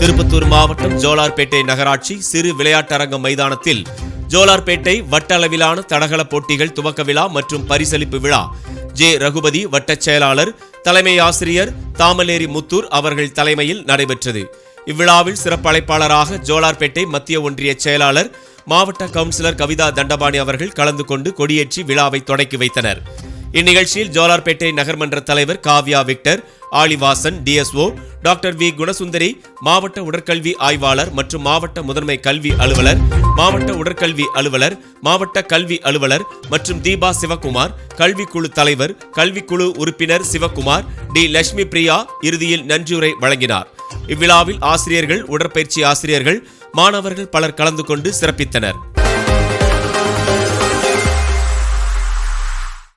திருப்பத்தூர் மாவட்டம் ஜோலார்பேட்டை நகராட்சி சிறு விளையாட்டரங்க மைதானத்தில் ஜோலார்பேட்டை வட்ட அளவிலான தடகள போட்டிகள் துவக்க விழா மற்றும் பரிசளிப்பு விழா ஜே. ரகுபதி வட்டச் செயலாளர், தலைமை ஆசிரியர் தாமலேரி முத்தூர் அவர்கள் தலைமையில் நடைபெற்றது. இவ்விழாவில் சிறப்பு அழைப்பாளராக ஜோலார்பேட்டை மத்திய ஒன்றிய செயலாளர், மாவட்ட கவுன்சிலர் கவிதா தண்டபாணி அவர்கள் கலந்து கொண்டு கொடியேற்றி விழாவை தொடக்கி வைத்தனர். இந்நிகழ்ச்சியில் ஜோலார்பேட்டை நகர்மன்ற தலைவர் Kavya Victor, Alivasan, DSO doctor V. Gunasundari, மாவட்ட உடற்கல்வி ஆய்வாளர் மற்றும் மாவட்ட முதன்மை கல்வி அலுவலர், மாவட்ட உடற்கல்வி அலுவலர், மாவட்ட கல்வி அலுவலர் மற்றும் தீபா சிவகுமார், கல்விக்குழு தலைவர், கல்விக்குழு உறுப்பினர் சிவகுமார், டி. லட்சுமி பிரியா இறுதியில் நன்றியுரை வழங்கினார். இவ்விழாவில் ஆசிரியர்கள், உடற்பயிற்சி ஆசிரியர்கள், மாணவர்கள் பலர் கலந்து கொண்டு சிறப்பித்தனர்.